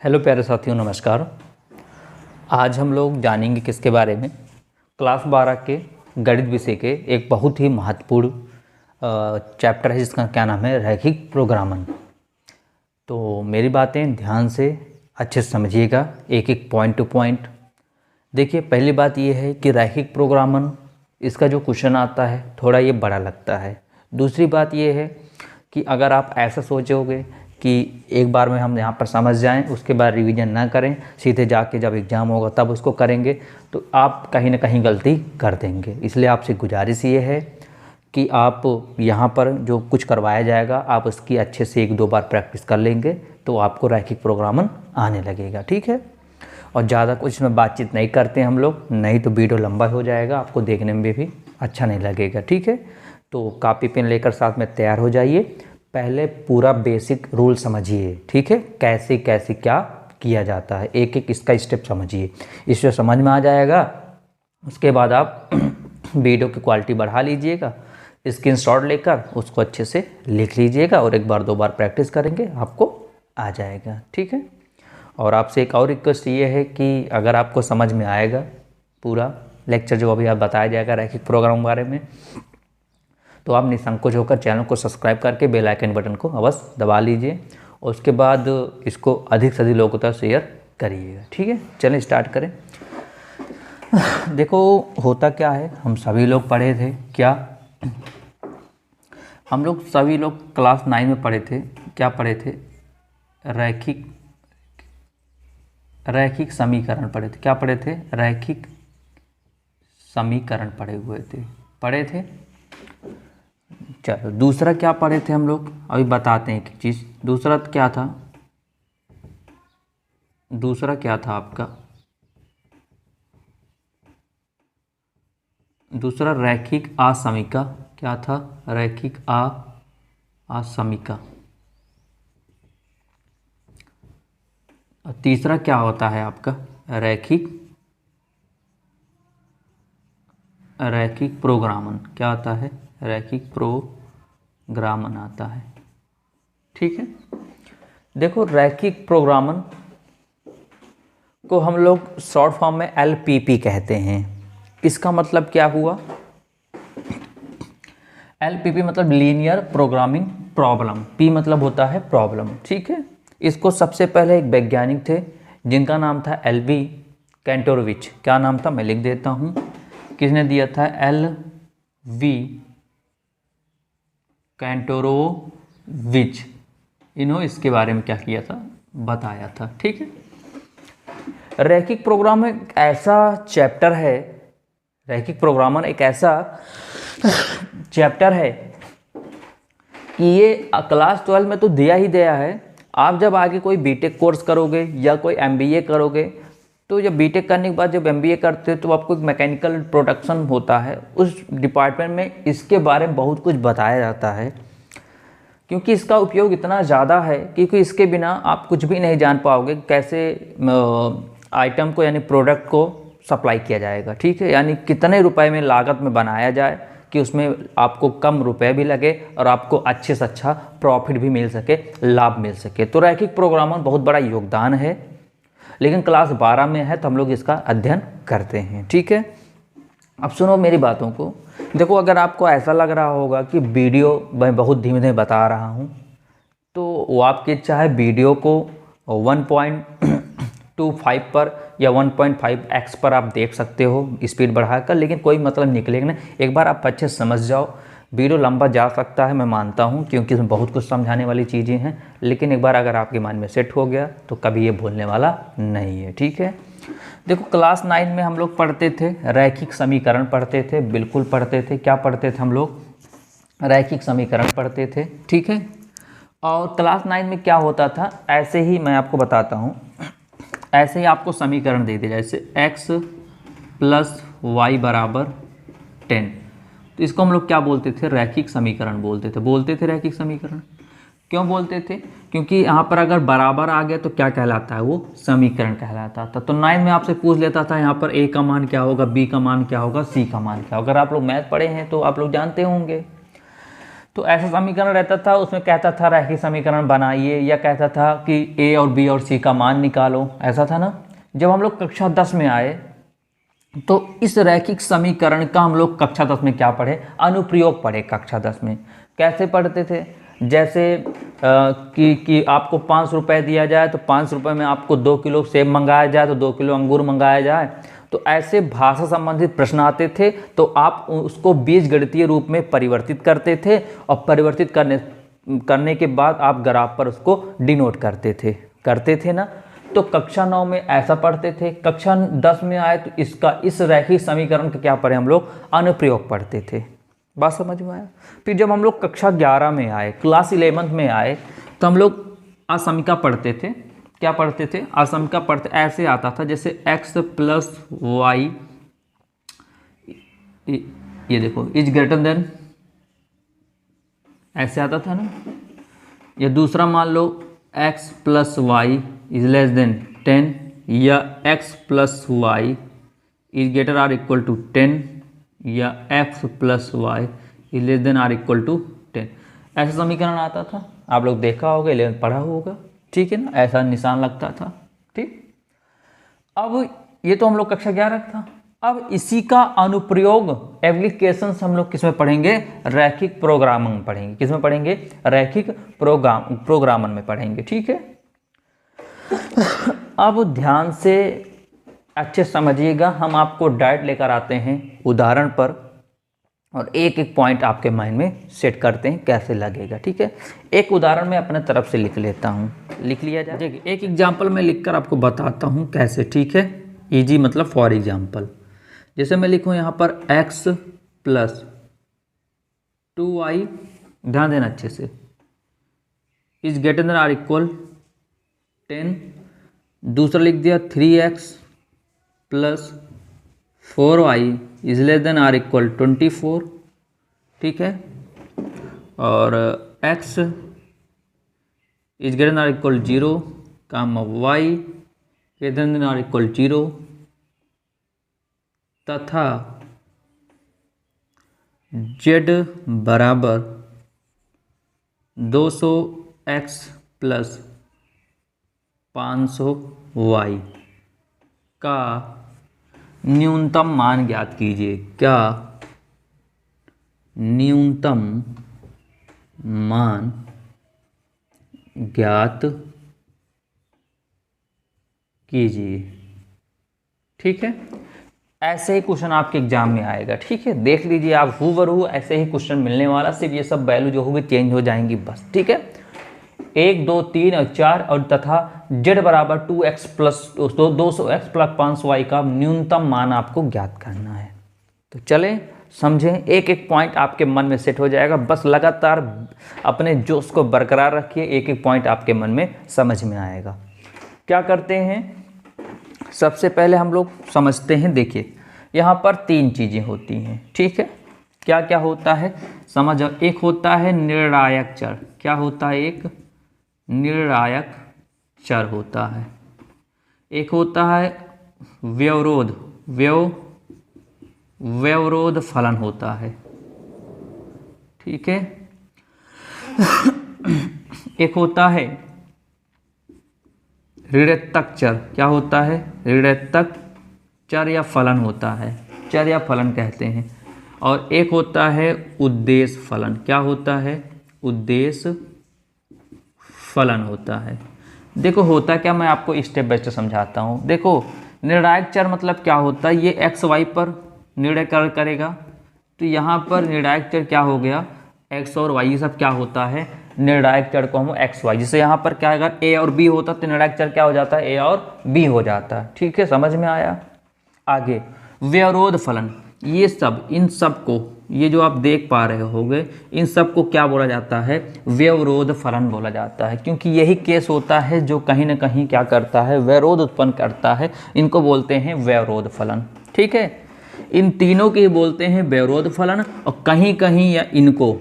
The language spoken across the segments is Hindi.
हेलो प्यारे साथियों, नमस्कार। आज हम लोग जानेंगे किसके बारे में। क्लास 12 के गणित विषय के एक बहुत ही महत्वपूर्ण चैप्टर है जिसका क्या नाम है, रैखिक प्रोग्रामन। तो मेरी बातें ध्यान से अच्छे से समझिएगा, एक एक पॉइंट टू पॉइंट। देखिए, पहली बात ये है कि रैखिक प्रोग्रामन, इसका जो क्वेश्चन आता है थोड़ा ये बड़ा लगता है। दूसरी बात ये है कि अगर आप ऐसा सोचोगे कि एक बार में हम यहाँ पर समझ जाएं, उसके बाद रिवीजन ना करें, सीधे जाके जब एग्ज़ाम होगा तब उसको करेंगे, तो आप कहीं ना कहीं गलती कर देंगे। इसलिए आपसे गुजारिश ये है कि आप यहाँ पर जो कुछ करवाया जाएगा आप उसकी अच्छे से एक दो बार प्रैक्टिस कर लेंगे तो आपको रैखिक प्रोग्रामन आने लगेगा, ठीक है। और ज़्यादा कुछ में बातचीत नहीं करते हम लोग, नहीं तो वीडियो लंबा हो जाएगा, आपको देखने में भी अच्छा नहीं लगेगा, ठीक है। तो कॉपी पेन लेकर साथ में तैयार हो जाइए। पहले पूरा बेसिक रूल समझिए, ठीक है, कैसे कैसे क्या किया जाता है, एक एक इसका स्टेप समझिए। इससे समझ में आ जाएगा, उसके बाद आप वीडियो की क्वालिटी बढ़ा लीजिएगा, स्क्रीनशॉट लेकर उसको अच्छे से लिख लीजिएगा और एक बार दो बार प्रैक्टिस करेंगे आपको आ जाएगा, ठीक है। और आपसे एक और रिक्वेस्ट ये है कि अगर आपको समझ में आएगा पूरा लेक्चर जो अभी आप बताया जाएगा रैखिक प्रोग्राम के बारे में, तो आप निसंकोच होकर चैनल को सब्सक्राइब करके बेल आइकन बटन को अवश्य दबा लीजिए और उसके बाद इसको अधिक से अधिक लोगों तक शेयर करिएगा, ठीक है। चलें स्टार्ट करें। देखो होता क्या है, हम सभी लोग पढ़े थे क्या, हम लोग सभी लोग क्लास 9 में पढ़े थे, क्या पढ़े थे, रैखिक समीकरण पढ़े थे। क्या पढ़े थे? रैखिक समीकरण पढ़े थे। चलो दूसरा क्या पढ़े थे हम लोग, अभी बताते हैं एक चीज़। दूसरा क्या था? दूसरा क्या था आपका? दूसरा रैखिक असमीका। क्या था? रैखिक असमीका। तीसरा क्या होता है आपका? रैखिक प्रोग्रामन। क्या आता है? रैखिक प्रोग्रामन आता है, ठीक है। देखो रैखिक प्रोग्रामन को हम लोग शॉर्ट फॉर्म में LPP कहते हैं। इसका मतलब क्या हुआ? LPP मतलब लीनियर प्रोग्रामिंग प्रॉब्लम, P मतलब होता है प्रॉब्लम, ठीक है। इसको सबसे पहले एक वैज्ञानिक थे जिनका नाम था LV कैंटोरोविच। क्या नाम था? मैं लिख देता हूँ, किसने दिया था? LV कैंटोरोविच। इन्होंने इसके बारे में क्या किया था? बताया था, ठीक है। रैखिक प्रोग्राम एक ऐसा चैप्टर है, रैखिक प्रोग्रामन एक ऐसा चैप्टर है कि ये क्लास 12 में तो दिया ही दिया है। आप जब आगे कोई बीटेक कोर्स करोगे या कोई MBA करोगे, तो जब बीटेक करने के बाद जब MBA करते हो तो आपको एक मैकेनिकल प्रोडक्शन होता है, उस डिपार्टमेंट में इसके बारे में बहुत कुछ बताया जाता है, क्योंकि इसका उपयोग इतना ज़्यादा है क्योंकि इसके बिना आप कुछ भी नहीं जान पाओगे कैसे आइटम को यानी प्रोडक्ट को सप्लाई किया जाएगा, ठीक है। यानी कितने रुपए में लागत में बनाया जाए कि उसमें आपको कम रुपए भी लगे और आपको अच्छे से अच्छा प्रॉफिट भी मिल सके, लाभ मिल सके। तो रैखिक प्रोग्रामर बहुत बड़ा योगदान है, लेकिन क्लास 12 में है तो हम लोग इसका अध्ययन करते हैं, ठीक है। अब सुनो मेरी बातों को। देखो अगर आपको ऐसा लग रहा होगा कि वीडियो मैं बहुत धीमे धीमे बता रहा हूँ, तो वो आपकी इच्छा है, वीडियो को 1.25 पर या 1.5x पर आप देख सकते हो स्पीड बढ़ाकर, लेकिन कोई मतलब निकलेगा नहीं। एक बार आप अच्छे से समझ जाओ। वीडियो लंबा जा सकता है, मैं मानता हूँ, क्योंकि इसमें बहुत कुछ समझाने वाली चीज़ें हैं, लेकिन एक बार अगर आपके मन में सेट हो गया तो कभी ये भूलने वाला नहीं है, ठीक है। देखो क्लास 9 में हम लोग पढ़ते थे रैखिक समीकरण पढ़ते थे, बिल्कुल पढ़ते थे। क्या पढ़ते थे हम लोग? रैखिक समीकरण पढ़ते थे, ठीक है। और क्लास 9 में क्या होता था, ऐसे ही मैं आपको बताता हूँ, ऐसे ही आपको समीकरण दे दिया, जैसे x + y = 10, तो इसको हम लोग क्या बोलते थे? रैखिक समीकरण बोलते थे रैखिक समीकरण। क्यों बोलते थे? क्योंकि यहाँ पर अगर बराबर आ गया तो क्या कहलाता है? वो समीकरण कहलाता था। तो 9 में आपसे पूछ लेता था यहाँ पर A का मान क्या होगा, B का मान क्या होगा, C का मान क्या होगा। अगर आप लोग मैथ पढ़े हैं तो आप लोग जानते होंगे। तो ऐसा समीकरण रहता था, उसमें कहता था रैखिक समीकरण बनाइए, या कहता था कि ए और बी और सी का मान निकालो, ऐसा था ना। जब हम लोग कक्षा 10 में आए तो इस रैखिक समीकरण का हम लोग कक्षा 10 में क्या पढ़े, अनुप्रयोग पढ़े। कक्षा 10 में कैसे पढ़ते थे, जैसे कि आपको 5 रुपये दिया जाए तो 5 रुपये में आपको 2 किलो सेब मंगाया जाए तो 2 किलो अंगूर मंगाया जाए, तो ऐसे भाषा संबंधित प्रश्न आते थे, तो आप उसको बीजगणितीय रूप में परिवर्तित करते थे और परिवर्तित करने के बाद आप ग्राफ पर उसको डिनोट करते थे ना। तो कक्षा 9 में ऐसा पढ़ते थे। कक्षा 10 में आए तो इस रैखिक समीकरण का क्या पढ़े हम लोग, अनुप्रयोग पढ़ते थे। बात समझ में आया। फिर जब हम लोग कक्षा 11 में आए, क्लास 11 में आए, तो हम लोग असमीका पढ़ते थे। क्या पढ़ते थे, असमीका पढ़ते। ऐसे आता था जैसे x प्लस वाई, ये देखो, इज ग्रेटर देन, ऐसे आता था ना। या दूसरा मान लो x plus y is less than 10, या x plus y is greater or equal to 10, या x plus y is less than or equal to 10। ऐसा समीकरण आता था, आप लोग देखा होगा, 11 पढ़ा होगा, ठीक है ना। ऐसा निशान लगता था, ठीक। अब ये तो हम लोग कक्षा 11 था। अब इसी का अनुप्रयोग एप्लीकेशंस हम लोग किसमें पढ़ेंगे, रैखिक प्रोग्रामिंग में पढ़ेंगे। किसमें पढ़ेंगे, रैखिक प्रोग्रामन में पढ़ेंगे, ठीक है। अब ध्यान से अच्छे समझिएगा, हम आपको डायरेक्ट लेकर आते हैं उदाहरण पर, और एक एक पॉइंट आपके माइंड में सेट करते हैं कैसे लगेगा, ठीक है। एक उदाहरण मैं अपने तरफ से लिख लेता हूँ, लिख लिया जाए। देखिए एक एग्जाम्पल मैं लिखकर आपको बताता हूँ कैसे, ठीक है। इजी मतलब फॉर एग्जाम्पल, जैसे मैं लिखूँ यहाँ पर x प्लस 2y, ध्यान देना अच्छे से, is greater than or equal 10। दूसरा लिख दिया 3x plus 4y is less than or equal 24, ठीक है। और x is greater than or equal 0, y greater than or equal 0, तथा z बराबर 200x प्लस 500y का न्यूनतम मान ज्ञात कीजिए। क्या न्यूनतम मान ज्ञात कीजिए, ठीक है। ऐसे ही क्वेश्चन आपके एग्जाम में आएगा, ठीक है। देख लीजिए आप, हूबहू ऐसे ही क्वेश्चन मिलने वाला, सिर्फ ये सब वैल्यू जो होगी चेंज हो जाएंगी बस, ठीक है। 1, 2, 3 और 4 और तथा z बराबर 2x plus 200x plus 500y का न्यूनतम मान आपको ज्ञात करना है। तो चलें समझें, एक एक पॉइंट आपके मन में सेट हो जाएगा। बस लगातार अपने जोश को बरकरार रखिए, एक एक पॉइंट आपके मन में समझ में आएगा। क्या करते हैं, सबसे पहले हम लोग समझते हैं। देखिए यहाँ पर 3 चीज़ें होती हैं, ठीक है। क्या क्या होता है समझ। एक होता है निर्णायक चर। क्या होता है, एक निर्णायक चर होता है। एक होता है व्यवरोध, व्यवरोध फलन होता है, ठीक है। एक होता है ऋणात्मक चर। क्या होता है, ऋणात्मक चर या फलन होता है, चर या फलन कहते हैं। और एक होता है उद्देश्य फलन। क्या होता है, उद्देश्य फलन होता है। देखो होता क्या, मैं आपको स्टेप बाय स्टेप समझाता हूँ। देखो निर्णायक चर मतलब क्या होता है, ये एक्स वाई पर निर्णय करेगा। तो यहाँ पर निर्णायक चर क्या हो गया, एक्स और वाई, ये सब क्या होता है, निर्णायक चर को हम एक्स वाई। जैसे यहाँ पर क्या अगर ए और बी होता तो निर्णायक चर क्या हो जाता है, ए और बी हो जाता है, ठीक है। समझ में आया। आगे व्यवरोध फलन, ये सब, इन सब को, ये जो आप देख पा रहे होगे, इन सब को क्या बोला जाता है, व्यवरोध फलन बोला जाता है। क्योंकि यही केस होता है जो कहीं ना कहीं क्या करता है, व्यवरोध उत्पन्न करता है। इनको बोलते हैं व्यवरोध फलन, ठीक है। इन तीनों के ही बोलते हैं व्यवरोध फलन। और कहीं कहीं या इनको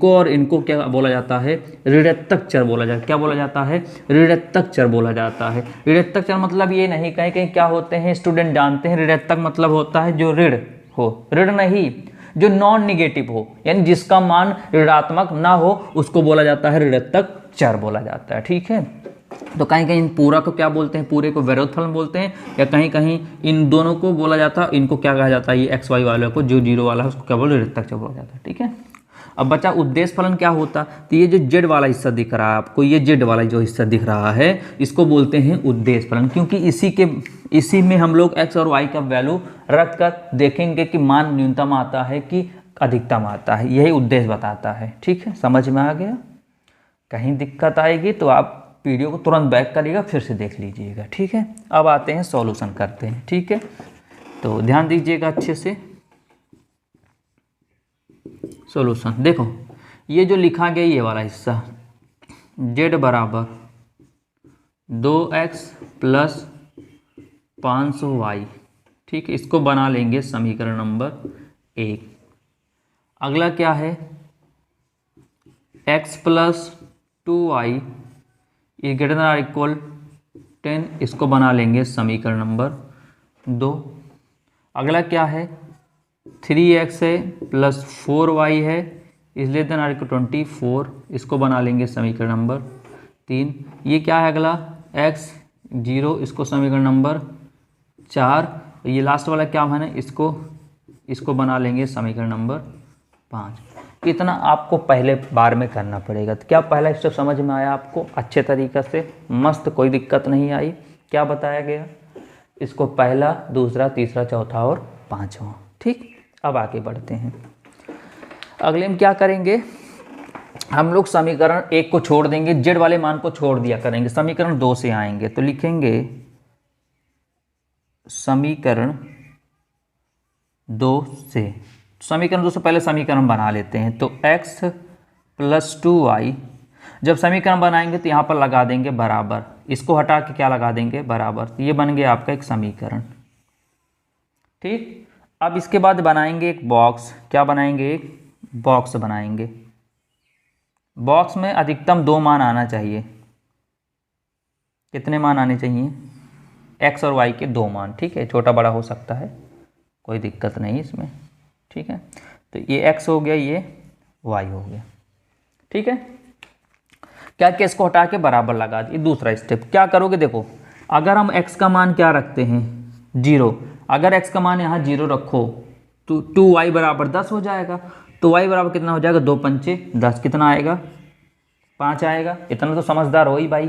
और इनको क्या बोला जाता है, ऋणात्मक चर बोला जाता है। क्या बोला जाता है, ऋणात्मक चर बोला जाता है। ऋणात्मक चर मतलब ये नहीं, कहीं कहीं क्या होते हैं, स्टूडेंट जानते हैं ऋणात्मक मतलब होता है जो ऋण हो, ऋण नहीं, जो नॉन निगेटिव हो, यानी जिसका मान ऋणात्मक ना हो उसको बोला जाता है ऋणात्मक चर बोला जाता है। ठीक है, तो कहीं कहीं पूरा को क्या बोलते हैं, पूरे को विरोध फलन बोलते हैं, या कहीं कहीं इन दोनों को बोला जाता है, इनको क्या कहा जाता है, ये एक्स वाई वाले को जो जीरो वाला है उसको क्या बोलते हैं, ऋणात्मक चर बोला जाता है। ठीक है, अब बचा उद्देश्य फलन क्या होता, तो ये जो जेड वाला हिस्सा दिख रहा है आपको, ये जेड वाला जो हिस्सा दिख रहा है इसको बोलते हैं उद्देश्य फलन, क्योंकि इसी में हम लोग एक्स और वाई का वैल्यू रख कर देखेंगे कि मान न्यूनतम आता है कि अधिकतम आता है, यही उद्देश्य बताता है। ठीक है, समझ में आ गया? कहीं दिक्कत आएगी तो आप वीडियो को तुरंत बैक करिएगा, फिर से देख लीजिएगा। ठीक है, अब आते हैं सॉल्यूशन करते हैं। ठीक है, तो ध्यान दीजिएगा अच्छे से। सॉल्यूशन देखो, ये जो लिखा गया ये वाला हिस्सा z बराबर 2x प्लस 500y, ठीक है, इसको बना लेंगे समीकरण नंबर 1। अगला क्या है, x प्लस 2y ये ग्रेटर देन आर इक्वल 10, इसको बना लेंगे समीकरण नंबर 2। अगला क्या है, 3x है प्लस 4y है इसलिए देन आर इक्वल 24, इसको बना लेंगे समीकरण नंबर 3। ये क्या है अगला, x 0, इसको समीकरण नंबर 4। ये लास्ट वाला क्या है, इसको बना लेंगे समीकरण नंबर 5। इतना आपको पहले बार में करना पड़ेगा। तो क्या पहला स्टेप समझ में आया आपको अच्छे तरीक़े से, मस्त, कोई दिक्कत नहीं आई? क्या बताया गया, इसको पहला, दूसरा, तीसरा, चौथा और पाँचवा। ठीक, अब आगे बढ़ते हैं। अगले में क्या करेंगे, हम लोग समीकरण 1 को छोड़ देंगे, जेड वाले मान को छोड़ दिया करेंगे, समीकरण 2 से आएंगे। तो लिखेंगे समीकरण 2 से, समीकरण 2 से पहले समीकरण बना लेते हैं। तो x प्लस 2y, जब समीकरण बनाएंगे तो यहाँ पर लगा देंगे बराबर, इसको हटा के क्या लगा देंगे, बराबर। तो ये बन गया आपका एक समीकरण। ठीक, अब इसके बाद बनाएंगे एक बॉक्स। क्या बनाएंगे, एक बॉक्स बनाएंगे। बॉक्स में अधिकतम 2 मान आना चाहिए। कितने मान आने चाहिए, x और y के 2 मान। ठीक है, छोटा बड़ा हो सकता है, कोई दिक्कत नहीं इसमें। ठीक है, तो ये x हो गया, ये y हो गया। ठीक है, क्या क्या इसको हटा के बराबर लगा दिए। दूसरा स्टेप क्या करोगे, देखो अगर हम x का मान क्या रखते हैं, 0, अगर x का मान यहाँ 0 रखो तो 2y बराबर 10 हो जाएगा। तो y बराबर कितना हो जाएगा, 2 पंचे 10, कितना आएगा, 5 आएगा। इतना तो समझदार हो ही भाई।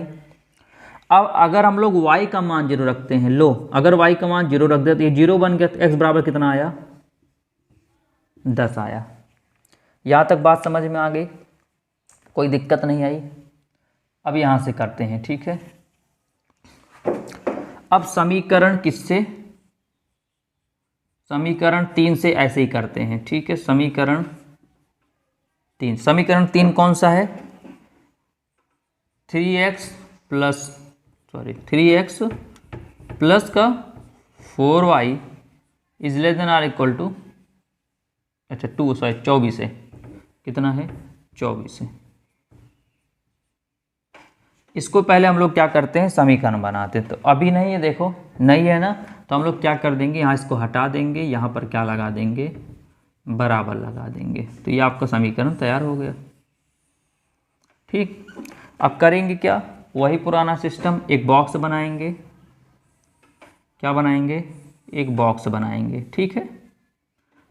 अब अगर हम लोग y का मान 0 रखते हैं, लो अगर y का मान 0 रख दे तो ये 0 बन गया, तो x बराबर कितना आया, 10 आया। यहाँ तक बात समझ में आ गई, कोई दिक्कत नहीं आई? अब यहाँ से करते हैं। ठीक है, अब समीकरण किससे, समीकरण 3 से ऐसे ही करते हैं। ठीक है, समीकरण 3 कौन सा है, 3x प्लस का 4y is less than or equal to, अच्छा 24 है, कितना है, 24 है। इसको पहले हम लोग क्या करते हैं, समीकरण बनाते हैं। तो अभी नहीं है, देखो नहीं है ना, तो हम लोग क्या कर देंगे, यहाँ इसको हटा देंगे, यहाँ पर क्या लगा देंगे, बराबर लगा देंगे। तो ये आपका समीकरण तैयार हो गया। ठीक, अब करेंगे क्या, वही पुराना सिस्टम, एक बॉक्स बनाएंगे। क्या बनाएंगे, एक बॉक्स बनाएंगे। ठीक है,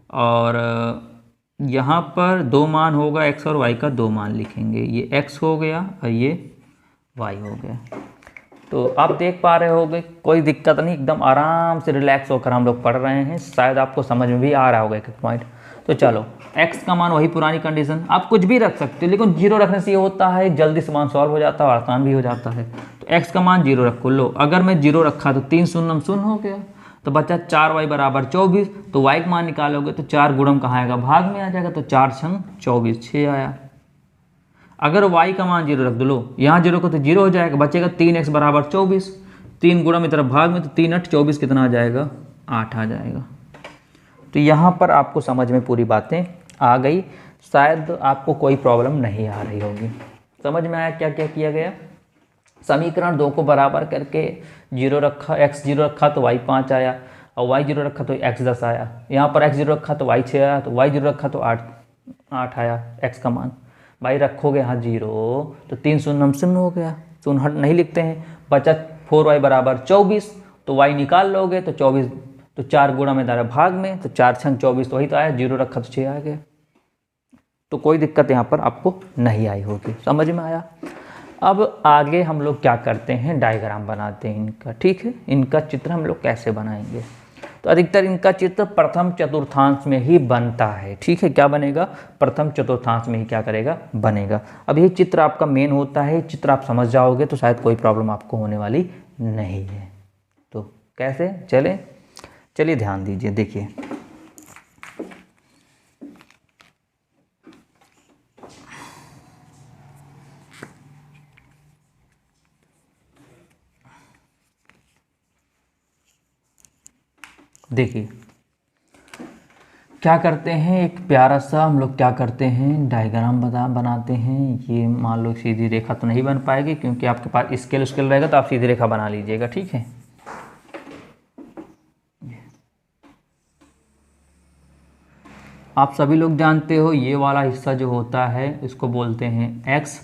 और यहाँ पर 2 मान होगा, x और y का 2 मान लिखेंगे। ये x हो गया और ये y हो गया। तो आप देख पा रहे होगे, कोई दिक्कत नहीं, एकदम आराम से रिलैक्स होकर हम लोग पढ़ रहे हैं। शायद आपको समझ में भी आ रहा होगा एक एक पॉइंट। तो चलो, x का मान वही पुरानी कंडीशन, आप कुछ भी रख सकते हो, लेकिन 0 रखने से ये होता है जल्दी से मान सॉल्व हो जाता है और आसान भी हो जाता है। तो x का मान 0 रखो। लो अगर मैं 0 रखा तो 3 शून्य शून्य हो गया, तो बच्चा 4y बराबर 24। तो y का मान निकालोगे तो 4 गुणम कहाँ आएगा, भाग में आ जाएगा। तो 4 छंग 24, 6 आया। अगर y का मान 0 रख दो, लो यहाँ 0 को तो 0 हो जाएगा, बचेगा 3x बराबर 24। 3 गुणम इधर भाग में, तो 3 8 24, कितना आ जाएगा, 8 आ जाएगा। तो यहाँ पर आपको समझ में पूरी बातें आ गई। शायद आपको कोई प्रॉब्लम नहीं आ रही होगी। समझ में आया क्या क्या किया गया। समीकरण 2 को बराबर करके 0 रखा, x 0 रखा तो y 5 आया। और y0 रखा तो x10 आया, यहाँ पर x0 रखा तो y6 आया, तो y0 रखा तो 8 आया x का मान। भाई रखोगे यहाँ 0 तो 3 शून्य हम शून्य हो गया, शून्य हट नहीं लिखते हैं, बचा 4y बराबर 24, तो y निकाल लोगे तो 24, तो 4 गुणा में दारा भाग में, तो 4 छंग 24 तो वही तो आया, 0 रखा तो 6 आ गया। तो कोई दिक्कत यहाँ पर आपको नहीं आई होगी, समझ में आया। अब आगे हम लोग क्या करते हैं, डायग्राम बनाते हैं इनका, ठीक है। इनका चित्र हम लोग कैसे बनाएंगे, तो अधिकतर इनका चित्र प्रथम चतुर्थांश में ही बनता है, ठीक है। क्या बनेगा, प्रथम चतुर्थांश में ही क्या करेगा, बनेगा। अब ये चित्र आपका मेन होता है, चित्र आप समझ जाओगे तो शायद कोई प्रॉब्लम आपको होने वाली नहीं है। तो कैसे, चलिए ध्यान दीजिए, देखिए देखिए क्या करते हैं, एक प्यारा सा हम लोग क्या करते हैं, डायग्राम बनाते हैं। ये मान लो सीधी रेखा तो नहीं बन पाएगी क्योंकि आपके पास स्केल रहेगा, तो आप सीधी रेखा बना लीजिएगा, ठीक है। आप सभी लोग जानते हो ये वाला हिस्सा जो होता है इसको बोलते हैं x,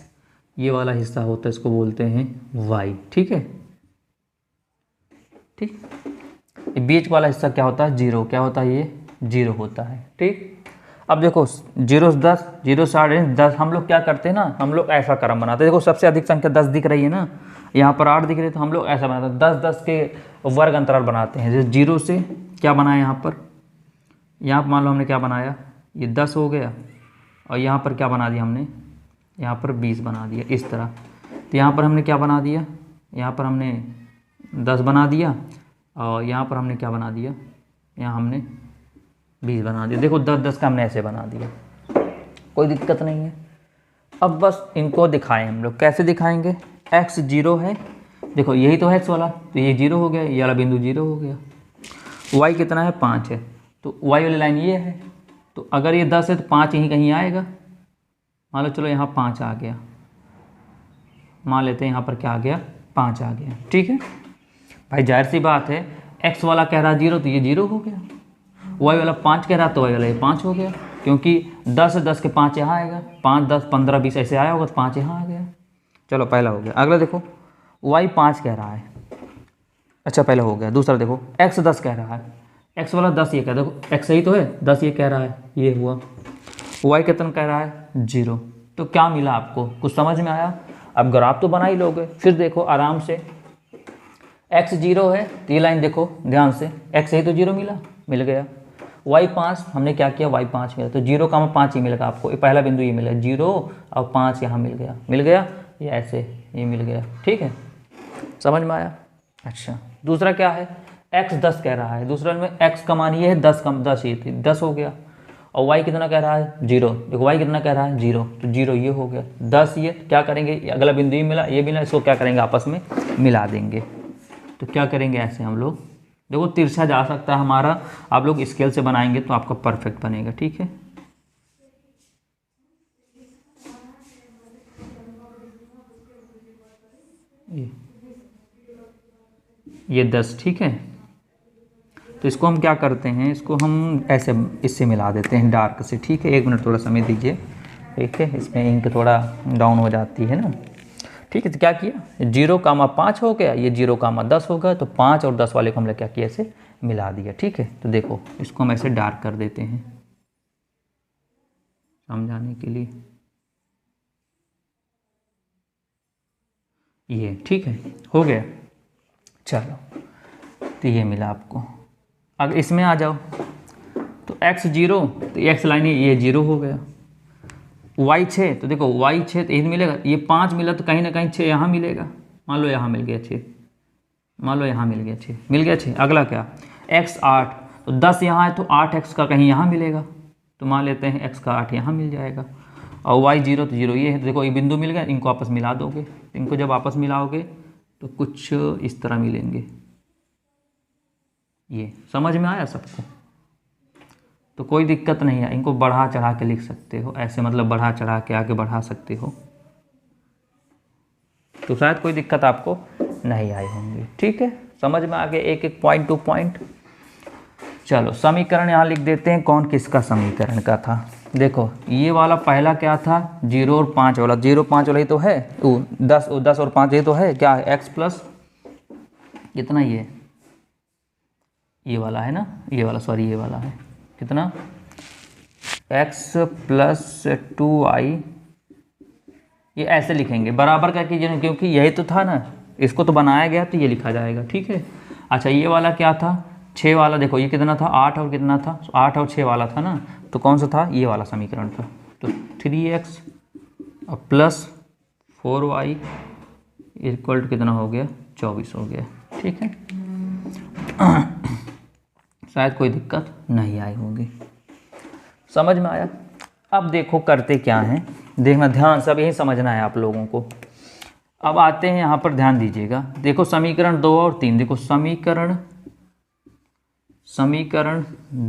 ये वाला हिस्सा होता है इसको बोलते हैं y, ठीक है। ठीक, बीच वाला हिस्सा क्या होता है, 0, क्या होता है, ये 0 होता है, ठीक। अब देखो 0 से 10, 0 से 8 10, हम लोग क्या करते हैं ना, हम लोग ऐसा क्रम बनाते हैं। देखो सबसे अधिक संख्या 10 दिख रही है ना, यहाँ पर 8 दिख रही है, तो हम लोग ऐसा बनाते हैं, 10-10 के वर्ग अंतराल बनाते हैं। जैसे 0 से क्या बनाया यहाँ पर मान लो हमने क्या बनाया, ये 10 हो गया, और यहाँ पर क्या बना दिया हमने, यहाँ पर 20 बना दिया इस तरह। तो यहाँ पर हमने क्या बना दिया, यहाँ पर हमने 10 बना दिया, और यहाँ पर हमने क्या बना दिया, यहाँ हमने 20 बना दिया। देखो 10-10 का हमने ऐसे बना दिया, कोई दिक्कत नहीं है। अब बस इनको दिखाएं हम लोग, कैसे दिखाएंगे, x 0 है, देखो यही तो है x वाला, तो ये 0 हो गया, ये वाला बिंदु 0 हो गया। y कितना है, 5 है, तो y वाली लाइन ये है, तो अगर ये 10 है तो 5 यहीं कहीं आएगा। मान लो चलो यहाँ 5 आ गया, मान लेते हैं यहाँ पर क्या आ गया, 5 आ गया, ठीक है। भाई जाहिर सी बात है, x वाला कह रहा 0 तो ये 0 हो गया, y वाला 5 कह रहा तो y वाला ये 5 हो गया, क्योंकि 10 से 10 के 5 यहाँ आएगा, 5, 10, 15, 20 ऐसे आया होगा तो 5 यहाँ आ गया। चलो पहला हो गया। अगला देखो y 5 कह रहा है, अच्छा पहला हो गया। दूसरा देखो x 10 कह रहा है, x वाला 10 ये कह, देखो x सही तो है, 10 ये कह रहा है, ये हुआ। y कितना कह रहा है, 0। तो क्या मिला आपको, कुछ समझ में आया। अब ग्राफ तो बना ही लोगे, फिर देखो आराम से, x 0 है तो ये लाइन देखो ध्यान से, x सही तो 0 मिल गया। y 5 हमने क्या किया, y 5 मिला, तो 0 का 5 ही मिलेगा आपको, ये पहला बिंदु ये मिला 0 और 5 यहाँ मिल गया, ये ऐसे ये मिल गया, ठीक है, समझ में आया। अच्छा दूसरा क्या है, x 10 कह रहा है, दूसरा में x का मान ये है 10 का 10 ये थी, 10 हो गया, और y कितना कह रहा है, 0। देखो y कितना कह रहा है, 0, तो 0 ये हो गया, 10 ये, क्या करेंगे, अगला बिंदु ये मिला, ये मिला, इसको क्या करेंगे, आपस में मिला देंगे। तो क्या करेंगे, ऐसे हम लोग, देखो तिरछा जा सकता है हमारा, आप लोग स्केल से बनाएंगे तो आपका परफेक्ट बनेगा, ठीक है। ये 10, ठीक है। तो इसको हम क्या करते हैं, इसको हम ऐसे इससे मिला देते हैं डार्क से, ठीक है। 1 मिनट थोड़ा समय दीजिए, ठीक है, इसमें इंक थोड़ा डाउन हो जाती है ना, ठीक है। तो क्या किया, 0,5 हो गया, ये 0,10 हो गया, तो 5 और 10 वाले को हमने क्या किया, ऐसे मिला दिया, ठीक है। तो देखो इसको हम ऐसे डार्क कर देते हैं समझाने के लिए, ये ठीक है, हो गया। चलो तो ये मिला आपको। अगर इसमें आ जाओ तो x 0, तो x लाइन ये 0 हो गया, y 6, तो देखो y 6 तो यही मिलेगा, ये 5 मिला तो कहीं ना कहीं 6 यहाँ मिलेगा, मान लो यहाँ मिल गया 6, मान लो यहाँ मिल गया 6, मिल गया 6। अगला क्या, x 8, तो 10 यहाँ है तो 8x का कहीं यहाँ मिलेगा, तो मान लेते हैं x का 8 यहाँ मिल जाएगा, और y 0 तो 0 ये है, तो देखो ये बिंदु मिल गया, इनको आपस मिला दोगे, इनको जब आपस मिलाओगे तो कुछ इस तरह मिलेंगे। ये समझ में आया सबको, तो कोई दिक्कत नहीं है, इनको बढ़ा चढ़ा के लिख सकते हो ऐसे, मतलब बढ़ा चढ़ा के आगे बढ़ा सकते हो, तो शायद कोई दिक्कत आपको नहीं आई होंगी, ठीक है। समझ में आ गया एक एक पॉइंट टू पॉइंट। चलो समीकरण यहाँ लिख देते हैं, कौन किसका समीकरण का था। देखो ये वाला पहला क्या था, 0 और 5 वाला, 0 5 वाला ही तो है, 10 और 5 ये तो है क्या, x प्लस कितना, ये वाला है ना, ये वाला सॉरी ये वाला है कितना, x प्लस 2i, ये ऐसे लिखेंगे बराबर का कीजिए क्योंकि यही तो था ना, इसको तो बनाया गया तो ये लिखा जाएगा, ठीक है। अच्छा ये वाला क्या था, 6 वाला, देखो ये कितना था, 8 और कितना था, 8 और 6 वाला था ना, तो कौन सा था, ये वाला समीकरण था। तो 3x plus 4y equal to कितना हो गया, 24 हो गया, ठीक है। शायद कोई दिक्कत नहीं आई होगी, समझ में आया। अब देखो करते क्या हैं, देखना ध्यान से, अब यही समझना है आप लोगों को। अब आते हैं यहाँ पर, ध्यान दीजिएगा, देखो समीकरण 2 और 3, देखो समीकरण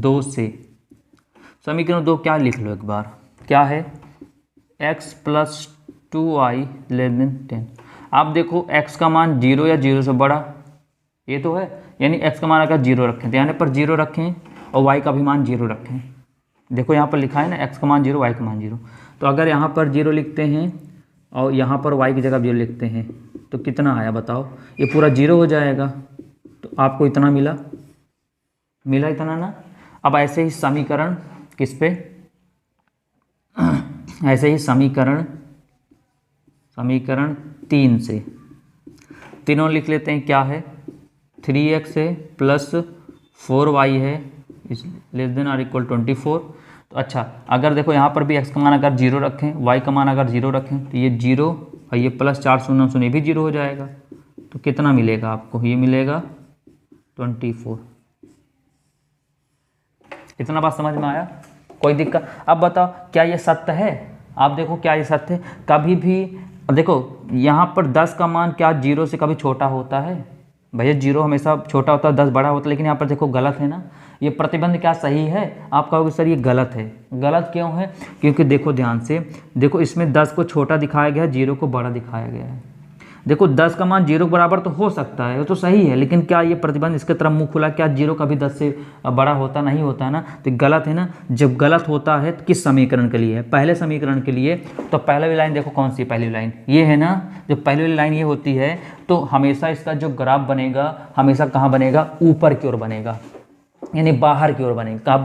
2 से, समीकरण 2 क्या लिख लो एक बार, क्या है, x plus 2i less than 10। आप देखो x का मान 0 या 0 से बड़ा, ये तो है, यानी x का मान अगर 0 रखें तो यहाँ पर 0 रखें और y का भी मान 0 रखें। देखो यहाँ पर लिखा है ना, x का मान 0, y का मान 0, तो अगर यहाँ पर 0 लिखते हैं और यहाँ पर y की जगह 0 लिखते हैं तो कितना आया बताओ, ये पूरा 0 हो जाएगा। तो आपको इतना मिला इतना ना। अब ऐसे ही समीकरण किस पे, ऐसे ही समीकरण 3 से, तीनों लिख लेते हैं, क्या है, 3x है प्लस 4y है इस लेस देन आर इक्वल 24। तो अच्छा अगर देखो यहाँ पर भी x का मान अगर 0 रखें, y का मान अगर 0 रखें तो ये 0 और ये प्लस 4 शून्य शून्य भी 0 हो जाएगा। तो कितना मिलेगा आपको, ये मिलेगा 24। इतना बात समझ में आया, कोई दिक्कत। अब बताओ क्या ये सत्य है, आप देखो क्या ये सत्य है, कभी भी देखो यहाँ पर 10 का मान क्या 0 से कभी छोटा होता है, भैया 0 हमेशा छोटा होता है, 10 बड़ा होता है, लेकिन यहाँ पर देखो गलत है ना, ये प्रतिबंध क्या सही है, आप कहोगे सर ये गलत है। गलत क्यों है, क्योंकि देखो ध्यान से, देखो इसमें 10 को छोटा दिखाया गया है, 0 को बड़ा दिखाया गया है। देखो 10 का मान 0 के बराबर तो हो सकता है, वो तो सही है, लेकिन क्या ये प्रतिबंध इसके तरफ मुंह खुला, क्या 0 कभी 10 से बड़ा होता नहीं होता है ना, तो गलत है ना। जब गलत होता है तो किस समीकरण के लिए है, पहले समीकरण के लिए। तो पहले वाली लाइन देखो कौन सी, पहली लाइन ये है ना, जब पहली वाली लाइन ये होती है तो हमेशा इसका जो ग्राफ बनेगा हमेशा कहाँ बनेगा, ऊपर की ओर बनेगा, यानी बाहर की ओर बनेगा।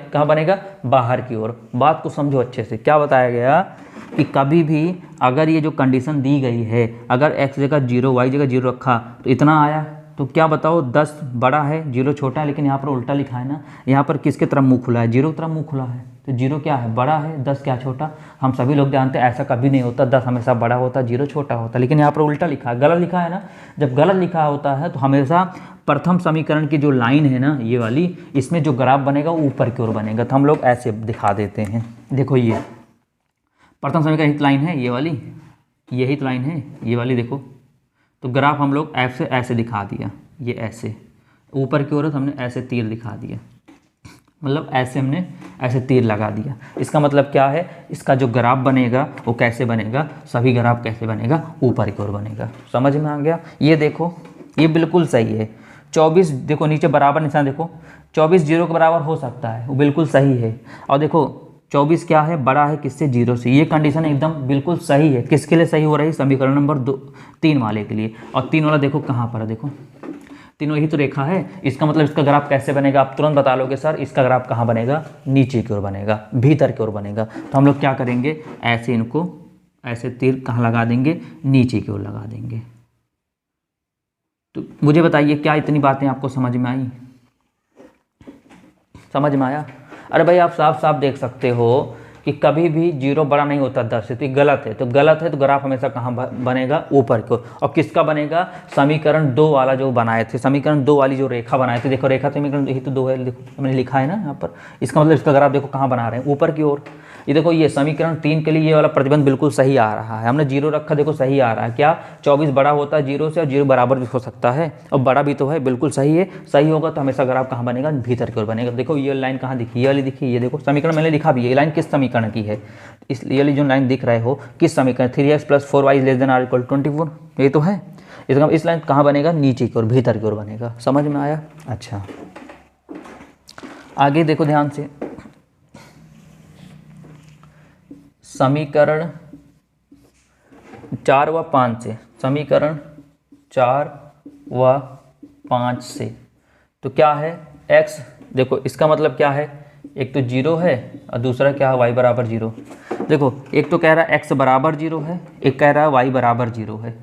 कहाँ बनेगा, बाहर की ओर। बात को समझो अच्छे से, क्या बताया गया कि कभी भी अगर ये जो कंडीशन दी गई है, अगर x जगह 0 y जगह 0 रखा तो इतना आया, तो क्या बताओ 10 बड़ा है 0 छोटा है, लेकिन यहाँ पर उल्टा लिखा है ना, यहाँ पर किसके तरफ मुंह खुला है, 0 की तरफ मुंह खुला है। तो 0 क्या है, बड़ा है, 10 क्या छोटा। हम सभी लोग जानते हैं ऐसा कभी नहीं होता, 10 हमेशा बड़ा होता, 0 छोटा होता, लेकिन यहाँ पर उल्टा लिखा है, गलत लिखा है ना। जब गलत लिखा होता है तो हमेशा प्रथम समीकरण की जो लाइन है ना, ये वाली, इसमें जो ग्राफ बनेगा ऊपर की ओर बनेगा। तो हम लोग ऐसे दिखा देते हैं, देखो ये प्रथम समीकरण हित लाइन है, ये वाली यही तो लाइन है, ये वाली देखो। तो ग्राफ हम लोग ऐसे ऐसे दिखा दिया, ये ऐसे ऊपर की ओर है तो हमने ऐसे तीर दिखा दिया, मतलब ऐसे हमने ऐसे तीर लगा दिया। इसका मतलब क्या है, इसका जो ग्राफ बनेगा वो कैसे बनेगा, सभी ग्राफ कैसे बनेगा, ऊपर की ओर बनेगा। समझ में आ गया। ये देखो ये बिल्कुल सही है। 24 देखो नीचे बराबर निशान देखो, 24 0 के बराबर हो सकता है, वो बिल्कुल सही है। और देखो 24 क्या है, बड़ा है किससे, 0 से। ये कंडीशन एकदम बिल्कुल सही है। किसके लिए सही हो रही है, समीकरण नंबर 3 वाले के लिए। और 3 वाला देखो कहाँ पर है, देखो तीनों ही तो रेखा है। इसका मतलब इसका ग्राफ कैसे बनेगा, आप तुरंत बता लोगे सर इसका ग्राफ कहाँ बनेगा, नीचे की ओर बनेगा, भीतर की ओर बनेगा। तो हम लोग क्या करेंगे, ऐसे इनको ऐसे तीर कहाँ लगा देंगे, नीचे की ओर लगा देंगे। तो मुझे बताइए क्या इतनी बातें आपको समझ में आई, समझ में आया। अरे भाई आप साफ साफ देख सकते हो कि कभी भी 0 बड़ा नहीं होता 10 से, तो गलत है। तो गलत है तो ग्राफ हमेशा कहाँ बनेगा, ऊपर को। और किसका बनेगा, समीकरण 2 वाला जो बनाए थे, समीकरण 2 वाली जो रेखा बनाए थे। देखो रेखा समीकरण यही तो 2 है, देखो मैंने लिखा है ना यहाँ पर। इसका मतलब इसका ग्राफ देखो कहाँ बना रहे हैं, ऊपर की ओर। ये देखो ये समीकरण 3 के लिए ये वाला प्रतिबंध बिल्कुल सही आ रहा है। हमने 0 रखा, देखो सही आ रहा है। क्या 24 बड़ा होता है 0 से, और 0 बराबर भी हो सकता है, और बड़ा भी तो है, बिल्कुल सही है। सही होगा तो हमेशा ग्राफ कहाँ बनेगा, भीतर की ओर बनेगा। देखो ये लाइन कहाँ दिखी, ये वाली दिखी, ये देखो समीकरण मैंने लिखा भी है। ये लाइन किस समीकरण की है, इस ये वाली जो लाइन दिख रहे हो किस समीकरण, 3x + 4y ≤ 24, ये तो है। इसका इस लाइन कहाँ बनेगा, नीचे की ओर, भीतर की ओर बनेगा। समझ में आया। अच्छा आगे देखो ध्यान से, समीकरण 4 व 5 से, समीकरण 4 व 5 से तो क्या है x, देखो इसका मतलब क्या है, एक तो 0 है और दूसरा क्या है y बराबर 0। देखो एक तो कह रहा है x बराबर 0 है, एक कह रहा है y बराबर 0 है,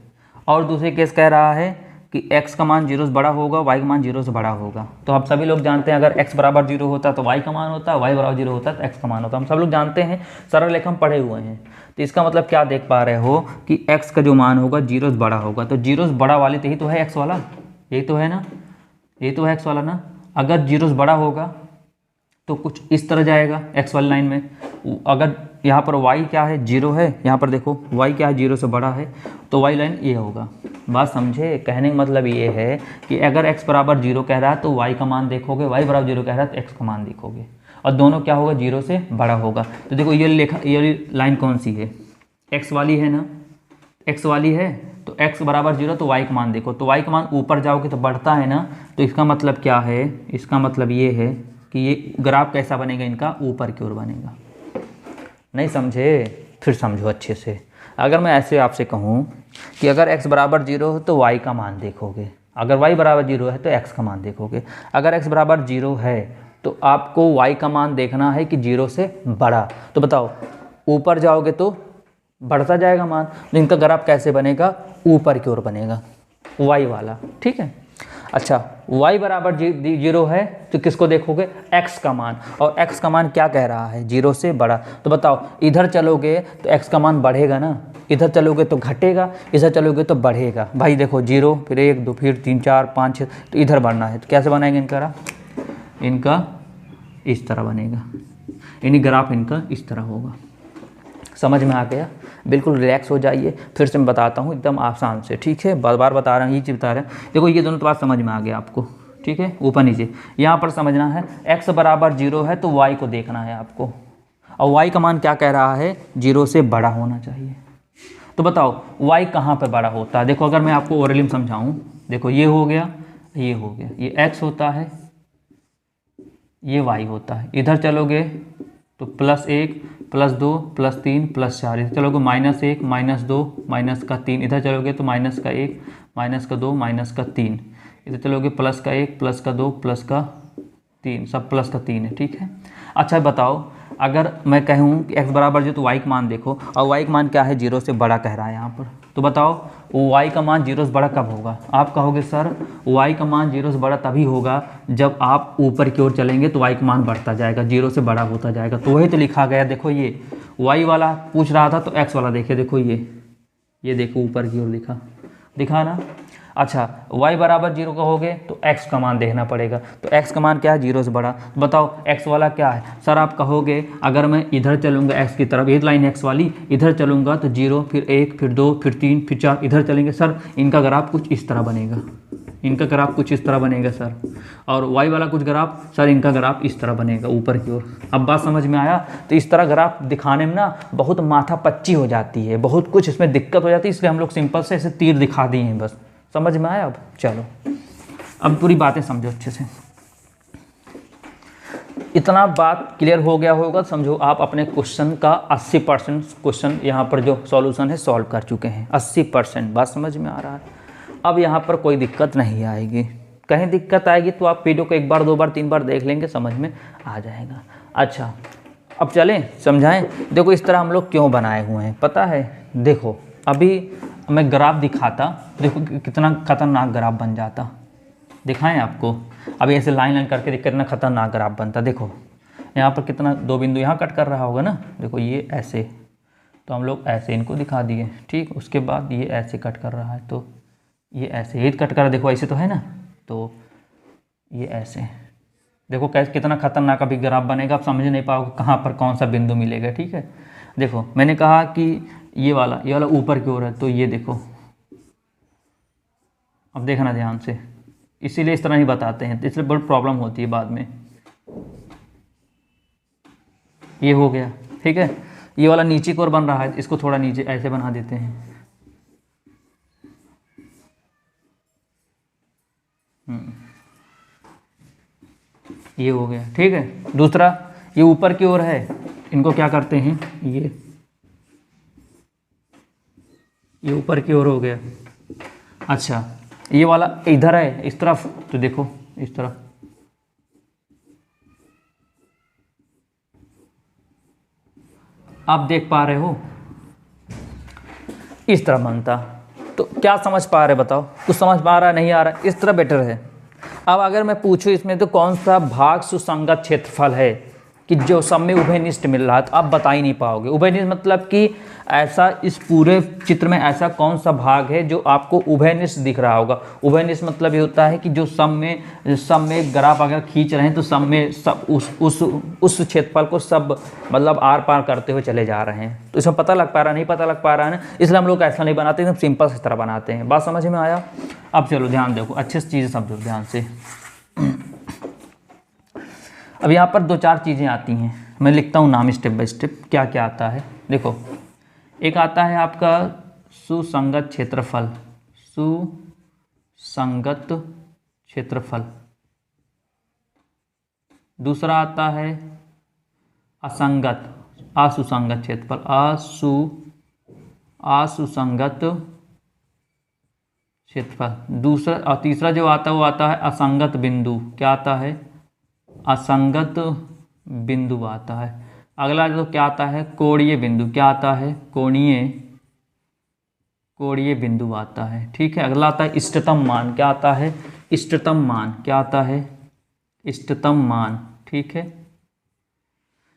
और दूसरे केस कह रहा है कि x का मान 0 से बड़ा होगा, y का मान 0 से बड़ा होगा। तो आप सभी लोग जानते हैं अगर x बराबर 0 होता तो y का मान होता, y बराबर 0 होता तो x का मान होता, हम सब लोग जानते हैं, सरल लेख हम पढ़े हुए हैं। तो इसका मतलब क्या देख पा रहे हो कि x का जो मान होगा 0 से बड़ा होगा, तो 0 से बड़ा वाले तो यही तो है x वाला, यही तो है ना, ये तो है x वाला ना। अगर 0 से बड़ा होगा तो कुछ इस तरह जाएगा x वाली लाइन में, अगर यहाँ पर y क्या है 0 है, यहाँ पर देखो y क्या है 0 से बड़ा है, तो y लाइन ये होगा। बात समझे, कहने का मतलब ये है कि अगर x बराबर 0 कह रहा है तो y का मान देखोगे, y बराबर 0 कह रहा है तो x का मान देखोगे, और दोनों क्या होगा 0 से बड़ा होगा। तो देखो ये लाइन कौन सी है, x वाली है ना, x वाली है, तो x बराबर 0 तो y का मान देखो, तो y का मान ऊपर जाओगे तो बढ़ता है ना, तो इसका मतलब क्या है, इसका मतलब ये है कि ये ग्राफ कैसा बनेगा, इनका ऊपर की ओर बनेगा। नहीं समझे, फिर समझो अच्छे से। अगर मैं ऐसे आपसे कहूँ कि अगर x बराबर 0 हो तो y का मान देखोगे, अगर y बराबर 0 है तो x का मान देखोगे। अगर x बराबर 0 है तो आपको y का मान देखना है कि 0 से बड़ा, तो बताओ ऊपर जाओगे तो बढ़ता जाएगा मान, तो इनका ग्राफ कैसे बनेगा, ऊपर की ओर बनेगा, y वाला, ठीक है। अच्छा y बराबर 0 है तो किसको देखोगे, x का मान, और x का मान क्या कह रहा है 0 से बड़ा, तो बताओ इधर चलोगे तो x का मान बढ़ेगा ना, इधर चलोगे तो घटेगा, इधर चलोगे तो बढ़ेगा। भाई देखो 0 फिर 1 2 फिर 3 4 5 6, तो इधर बढ़ना है, तो कैसे बनाएंगे इनका ग्राफ, इनका इस तरह बनेगा, यानी ग्राफ इनका इस तरह होगा। समझ में आ गया, बिल्कुल रिलैक्स हो जाइए, फिर से मैं बताता हूँ एकदम आसान से, ठीक है, बार बार बता रहा हूँ, ये चीज़ बता रहे हैं। देखो ये दोनों तो बात समझ में आ गया आपको, ठीक है, ऊपर नीचे यहाँ पर समझना है, x बराबर 0 है तो y को देखना है आपको, और y का मान क्या कह रहा है 0 से बड़ा होना चाहिए। तो बताओ y कहाँ पर बड़ा होता है, देखो अगर मैं आपको ओरली समझाऊँ, देखो ये हो गया, ये हो गया, ये x होता है, ये y होता है, इधर चलोगे तो +1 +2 +3 +4, इधर चलोगे -1 -2 -3, इधर चलोगे तो -1 -2 -3, इधर चलोगे +1 +2 +3, सब +3 है, ठीक है। अच्छा बताओ अगर मैं कहूँ कि x बराबर 0 तो y का मान देखो, और y का मान क्या है 0 से बड़ा कह रहा है यहाँ पर, तो बताओ y का मान 0 से बड़ा कब होगा, आप कहोगे सर y का मान 0 से बड़ा तभी होगा जब आप ऊपर की ओर चलेंगे तो y का मान बढ़ता जाएगा, 0 से बड़ा होता जाएगा। तो वही तो लिखा गया, देखो ये y वाला पूछ रहा था तो x वाला देखिए, देखो ये देखो ऊपर की ओर दिखा ना। अच्छा y बराबर 0 कहोगे तो x का मान देखना पड़ेगा, तो x का मान क्या है 0 से बड़ा, तो बताओ x वाला क्या है, सर आप कहोगे अगर मैं इधर चलूँगा x की तरफ, ये लाइन x वाली, इधर चलूँगा तो 0 फिर 1 फिर 2 फिर 3 फिर 4, इधर चलेंगे सर इनका ग्राफ कुछ इस तरह बनेगा, इनका ग्राफ कुछ इस तरह बनेगा सर, और y वाला कुछ ग्राफ सर इनका ग्राफ इस तरह बनेगा ऊपर की ओर। अब बात समझ में आया, तो इस तरह ग्राफ दिखाने में ना बहुत माथा पच्ची हो जाती है, बहुत कुछ इसमें दिक्कत हो जाती है, इसलिए हम लोग सिंपल से ऐसे तीर दिखा दिए हैं बस। समझ में आया, अब चलो अब पूरी बातें समझो अच्छे से। इतना बात क्लियर हो गया होगा, समझो आप अपने क्वेश्चन का 80% क्वेश्चन यहाँ पर जो सॉल्यूशन है सॉल्व कर चुके हैं, 80% बात समझ में आ रहा है। अब यहाँ पर कोई दिक्कत नहीं आएगी, कहीं दिक्कत आएगी तो आप वीडियो को 1 बार 2 बार 3 बार देख लेंगे, समझ में आ जाएगा। अच्छा अब चलें समझाएं, देखो इस तरह हम लोग क्यों बनाए हुए हैं पता है, देखो अभी मैं ग्राफ दिखाता, देखो कितना खतरनाक ग्राफ बन जाता, दिखाएं आपको, अभी ऐसे लाइन लाइन करके कितना खतरनाक ग्राफ बनता। देखो यहाँ पर कितना 2 बिंदु यहाँ कट कर रहा होगा ना, देखो ये ऐसे, तो हम लोग ऐसे इनको दिखा दिए, ठीक, उसके बाद ये ऐसे कट कर रहा है, तो ये ऐसे ही कट कर रहा है, देखो ऐसे तो है ना, तो ये ऐसे, देखो कैसे कितना खतरनाक अभी ग्राफ बनेगा, आप समझ नहीं पाओगे कहाँ पर कौन सा बिंदु मिलेगा, ठीक है। देखो मैंने कहा कि ये वाला ऊपर की ओर है, तो ये देखो, अब देखना ध्यान से, इसीलिए इस तरह ही बताते हैं, इसलिए बहुत प्रॉब्लम होती है बाद में। ये हो गया, ठीक है, ये वाला नीचे की ओर बन रहा है, इसको थोड़ा नीचे ऐसे बना देते हैं, ये हो गया, ठीक है। दूसरा ये ऊपर की ओर है, इनको क्या करते हैं, ये ऊपर की ओर हो गया। अच्छा ये वाला इधर है इस तरफ, तो देखो इस तरफ, आप देख पा रहे हो इस तरह बनता। तो क्या समझ पा रहे बताओ, कुछ समझ पा रहा है, नहीं आ रहा है, इस तरह बेटर है। अब अगर मैं पूछूं इसमें तो कौन सा भाग सुसंगत क्षेत्रफल है कि जो सब में उभयनिष्ठ मिल रहा है, तो आप बता ही नहीं पाओगे। उभयनिष्ठ मतलब कि ऐसा इस पूरे चित्र में ऐसा कौन सा भाग है जो आपको उभयनिष्ठ दिख रहा होगा। उभयनिष्ठ मतलब ये होता है कि जो सब में ग्राफ अगर खींच रहे हैं तो सब में सब उस क्षेत्रफल को सब मतलब आर पार करते हुए चले जा रहे हैं। तो इसमें पता लग पा रहा नहीं, पता लग पा रहा है ना, इसलिए हम लोग ऐसा नहीं बनाते, एकदम सिंपल इस तरह बनाते हैं। बात समझ में आया। अब चलो ध्यान देखो, अच्छे से चीज़ें समझो ध्यान से। अब यहाँ पर दो चार चीज़ें आती हैं, मैं लिखता हूँ नाम स्टेप बाय स्टेप क्या क्या आता है। देखो एक आता है आपका सुसंगत क्षेत्रफल, सुसंगत क्षेत्रफल। दूसरा आता है असंगत, असुसंगत क्षेत्रफल, असुसंगत क्षेत्रफल। दूसरा और तीसरा जो आता है वो आता है असंगत बिंदु। क्या आता है, असंगत बिंदु आता है। अगला जो क्या आता है, कोणीय बिंदु। क्या आता है, कोणीय बिंदु आता है, ठीक है। अगला आता है इष्टतम मान। क्या आता है, इष्टतम मान। क्या आता है, इष्टतम मान, ठीक है।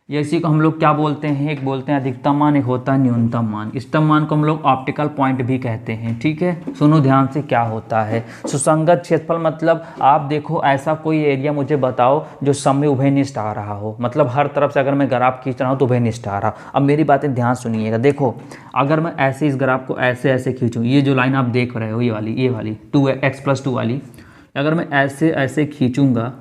ये इसी को हम लोग क्या बोलते हैं, एक बोलते हैं अधिकतम मान, एक होता है न्यूनतम मान। इष्टतम मान को हम लोग ऑप्टिकल पॉइंट भी कहते हैं, ठीक है। सुनो ध्यान से क्या होता है। सुसंगत क्षेत्रफल मतलब आप देखो ऐसा कोई एरिया मुझे बताओ जो सब में उभयनिष्ठ आ रहा हो, मतलब हर तरफ से अगर मैं ग्राफ खींच रहा हूँ तो उभयनिष्ठ आ रहा। अब मेरी बातें ध्यान सुनिएगा। देखो अगर मैं ऐसे इस ग्राफ को ऐसे ऐसे खींचूँ, ये जो लाइन आप देख रहे हो ये वाली 2x+2 वाली, अगर मैं ऐसे ऐसे खींचूँगा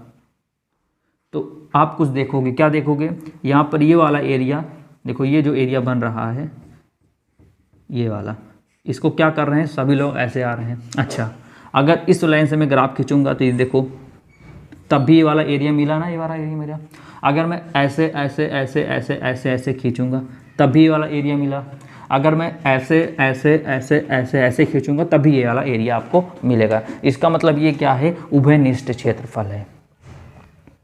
तो आप कुछ देखोगे। क्या देखोगे, यहाँ पर ये वाला एरिया देखो, ये जो एरिया बन रहा है ये वाला, इसको क्या कर रहे हैं, सभी लोग ऐसे आ रहे हैं। अच्छा अगर इस लाइन से मैं ग्राफ खींचूंगा तो ये देखो तब भी ये वाला एरिया मिला ना, ये वाला एरिया मिला। अगर मैं ऐसे ऐसे ऐसे ऐसे ऐसे ऐसे खींचूंगा तब भी ये वाला एरिया मिला। अगर मैं ऐसे ऐसे ऐसे ऐसे ऐसे खींचूंगा तब भी ये वाला एरिया आपको मिलेगा। इसका मतलब ये क्या है, उभयनिष्ठ क्षेत्रफल है,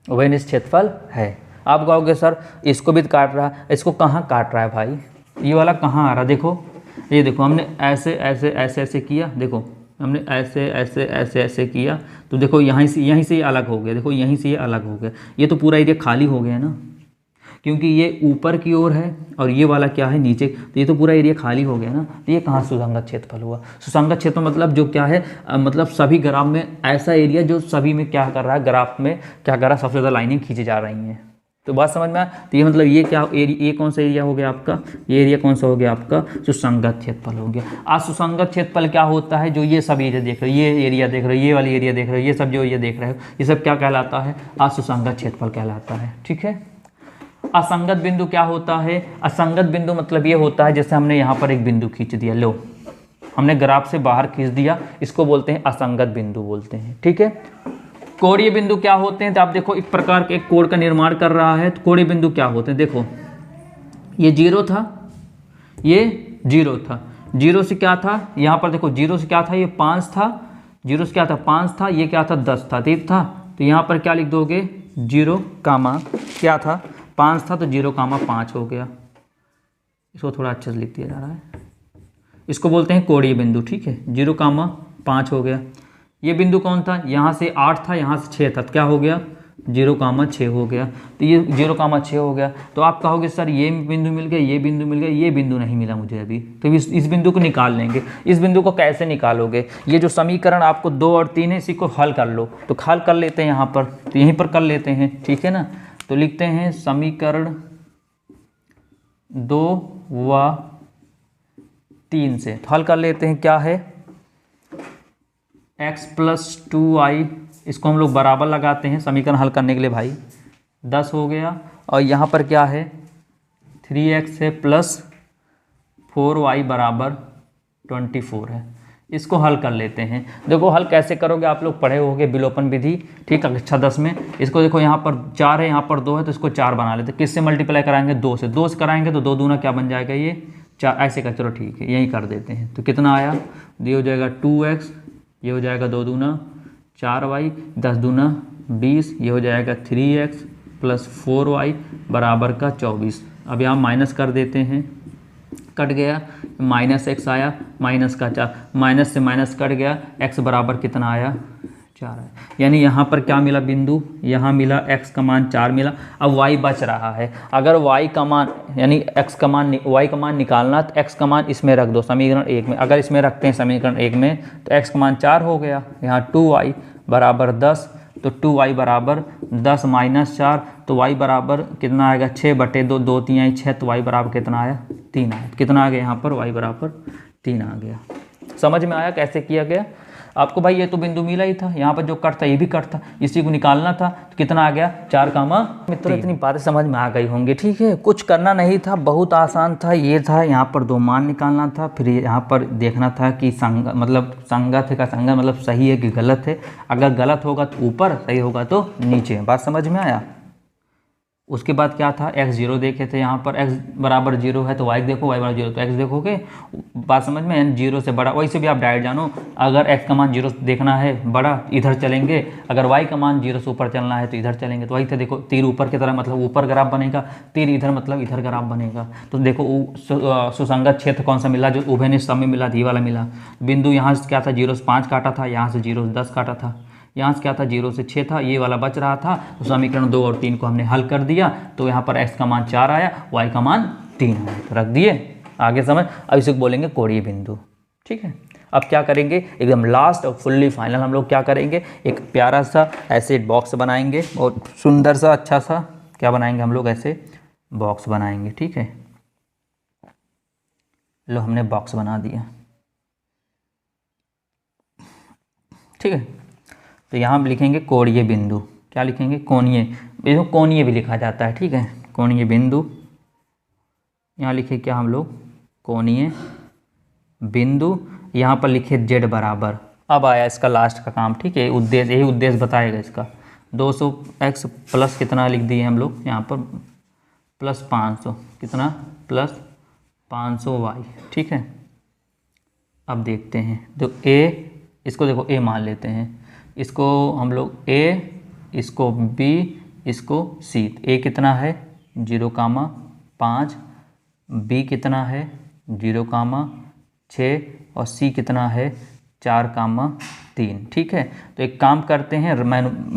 उभयनिष्ठ क्षेत्रफल है। आप कहोगे सर इसको भी काट रहा है, इसको कहाँ काट रहा है भाई, ये वाला कहाँ आ रहा है। देखो ये देखो हमने ऐसे ऐसे ऐसे ऐसे किया, देखो हमने ऐसे ऐसे ऐसे ऐसे किया तो देखो यहीं से ये अलग हो गया। देखो यहीं से ये अलग हो गया, ये तो पूरा एरिया खाली हो गया ना, क्योंकि ये ऊपर की ओर है और ये वाला क्या है नीचे, तो ये तो पूरा एरिया खाली हो गया ना। तो ये कहाँ सुसंगत क्षेत्रफल हुआ। सुसंगत क्षेत्र मतलब जो क्या है, मतलब सभी ग्राफ में ऐसा एरिया जो सभी में क्या कर रहा है, ग्राफ में क्या कर रहा है, सबसे ज़्यादा लाइनें खींची जा रही हैं। तो बात समझ में आया। तो ये मतलब ये क्या एरिया, ये कौन सा एरिया हो गया आपका, ये एरिया कौन सा हो गया आपका, सुसंगत क्षेत्रफल हो गया। असुसंगत क्षेत्रफल क्या होता है, जो ये सब एरिया देख रहे हो, ये एरिया देख रहे हो, ये वाली एरिया देख रहे हो, ये सब जो ये देख रहे हो, ये सब क्या कहलाता है, असुसंगत क्षेत्रफल कहलाता है, ठीक है। असंगत बिंदु क्या होता है, असंगत बिंदु मतलब ये होता है जैसे हमने यहाँ पर एक बिंदु खींच दिया, लो हमने ग्राफ से बाहर खींच दिया, इसको बोलते हैं असंगत बिंदु बोलते हैं, ठीक है। कोणीय बिंदु क्या होते हैं, तो आप देखो एक प्रकार के एक कोण का निर्माण कर रहा है, तो कोणीय बिंदु क्या होते हैं, देखो ये 0 था, ये 0 था, 0 से क्या था, यहाँ पर देखो 0 से क्या था, ये 5 था, 0 से क्या था 5 था, ये क्या था 10 था, ठीक था। तो यहाँ पर क्या लिख दोगे, 0, क्या था 5 था, तो 0,5 हो गया। इसको थोड़ा अच्छे से लिख दिया जा रहा है, इसको बोलते हैं कोणीय बिंदु, ठीक है। 0,5 हो गया। ये बिंदु कौन था, यहाँ से 8 था, यहाँ से 6 था, तो क्या हो गया 0,6 हो गया। तो ये 0,6 हो गया। तो आप कहोगे सर ये बिंदु मिल गया, ये बिंदु मिल गया, ये बिंदु नहीं मिला मुझे अभी, तो इस बिंदु को निकाल लेंगे। इस बिंदु को कैसे निकालोगे, ये जो समीकरण आपको 2 और 3 है इसी को हल कर लो। तो हल कर लेते हैं यहाँ पर, तो यहीं पर कर लेते हैं, ठीक है ना। तो लिखते हैं समीकरण 2 व 3 से, तो हल कर लेते हैं। क्या है, x+2y, इसको हम लोग बराबर लगाते हैं समीकरण हल करने के लिए भाई, 10 हो गया। और यहाँ पर क्या है 3x है प्लस 4y बराबर 24 है। इसको हल कर लेते हैं। देखो हल कैसे करोगे, आप लोग पढ़े होगे विलोपन विधि, ठीक है, कक्षा 10 में। इसको देखो यहाँ पर 4 है, यहाँ पर 2 है, तो इसको 4 बना लेते हैं। किससे मल्टीप्लाई कराएंगे, 2 से। 2 से कराएंगे तो 2 दूना क्या बन जाएगा, ये 4, ऐसे कर, चलो ठीक है यही कर देते हैं। तो कितना आया, ये हो जाएगा 2x, ये हो जाएगा 2 दूना 4y, 10 दूना 20, ये हो जाएगा 3x प्लस 4y बराबर का 24। अब यहाँ माइनस कर देते हैं, कट गया, माइनस एक्स आया, माइनस का 4, माइनस से माइनस कट गया, x बराबर कितना आया, 4 आया। यानी यहाँ पर क्या मिला बिंदु, यहाँ मिला x का मान 4 मिला। अब y बच रहा है, अगर y का मान यानी x का मान y का मान निकालना, तो x का मान इसमें रख दो समीकरण 1 में। अगर इसमें रखते हैं समीकरण 1 में तो x का मान 4 हो गया, यहाँ 2y बराबर 10, तो 2y बराबर 10 माइनस 4, तो y बराबर कितना आएगा, 6/2, 2 3 6, तो y बराबर कितना आया, 3 आया। कितना आ गया यहाँ पर, y बराबर 3 आ गया। समझ में आया कैसे किया गया आपको भाई। ये तो बिंदु मिला ही था, यहाँ पर जो कट था ये भी कट था, इसी को निकालना था, तो कितना आ गया, 4 कामा। मित्रों इतनी बातें समझ में आ गई होंगी, ठीक है। कुछ करना नहीं था, बहुत आसान था। ये था यहाँ पर 2 मान निकालना था, फिर यहाँ पर देखना था कि संगत है का संगत मतलब सही है कि गलत है। अगर गलत होगा तो ऊपर, सही होगा तो नीचे। बात समझ में आया। उसके बाद क्या था, x 0 देखे थे, यहाँ पर x बराबर 0 है तो y देखो, y बराबर 0 तो x देखोगे। बात समझ में, यानी 0 से बड़ा, वैसे भी आप डायरेक्ट जानो, अगर x का मान 0 देखना है बड़ा, इधर चलेंगे, अगर y का मान 0 से ऊपर चलना है तो इधर चलेंगे। तो वही था, देखो तीर ऊपर की तरह मतलब ऊपर ग्राफ बनेगा, तीर इधर मतलब इधर ग्राफ बनेगा। तो देखो सुसंगत क्षेत्र कौन सा मिला, जो उभयनिष्ठ समय मिला, ये वाला मिला। बिंदु यहाँ से क्या था, 0 से 5 काटा था, यहाँ से 0 से 10 काटा था, यहाँ से क्या था 0 से 6 था, ये वाला बच रहा था। तो समीकरण 2 और 3 को हमने हल कर दिया, तो यहाँ पर x का मान 4 आया, y का मान 3 आया, तो रख दिए। आगे समझ। अब इसे बोलेंगे कोणीय बिंदु, ठीक है। अब क्या करेंगे, एकदम लास्ट और फुल्ली फाइनल हम लोग क्या करेंगे, एक प्यारा सा ऐसे बॉक्स बनाएंगे, और सुंदर सा अच्छा सा क्या बनाएंगे हम लोग, ऐसे बॉक्स बनाएंगे, ठीक है। लो हमने बॉक्स बना दिया, ठीक है। तो यहाँ हम लिखेंगे कोणीय बिंदु, क्या लिखेंगे, कोणीय। इसको कोणीय भी लिखा जाता है, ठीक है, कोणीय बिंदु। यहाँ लिखे क्या हम लोग, कोणीय बिंदु। यहाँ पर लिखे z बराबर, अब आया इसका लास्ट का काम, ठीक है। उद्देश्य, यही उद्देश्य बताएगा इसका। 200x प्लस कितना लिख दिए हम लोग यहाँ पर, प्लस 500, कितना, प्लस 500y, ठीक है। अब देखते हैं, तो a, इसको देखो a मान लेते हैं, इसको हम लोग a, इसको b, इसको c। a कितना है 0,5, b कितना है 0,6 और c कितना है 4,3, ठीक है। तो एक काम करते हैं,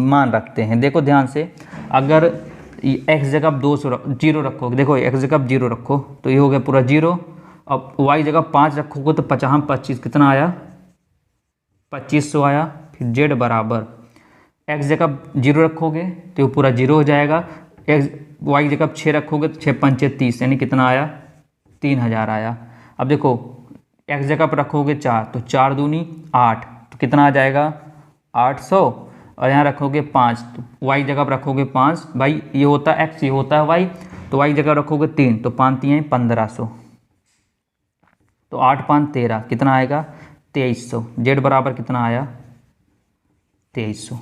मान रखते हैं। देखो ध्यान से, अगर x जगह 0 रखोगे, देखो x जगह 0 रखो तो ये हो गया पूरा 0। अब y जगह 5 रखोगे तो 50 कितना आया, 2500 आया। फिर z बराबर, x जगह 0 रखोगे तो पूरा 0 हो जाएगा। y जगह 6 रखोगे तो 6 5 30, यानी कितना आया, 3000 आया। अब देखो x जगह पर रखोगे 4, तो 4 दूनी 8, तो कितना आ जाएगा 800। और यहाँ रखोगे 5, तो y जगह पर रखोगे 5, भाई ये होता है x, ये होता है y, तो y जगह रखोगे 3, तो 5 3 1500, तो 8 5 13, कितना आएगा 2300। z बराबर कितना आया 2300।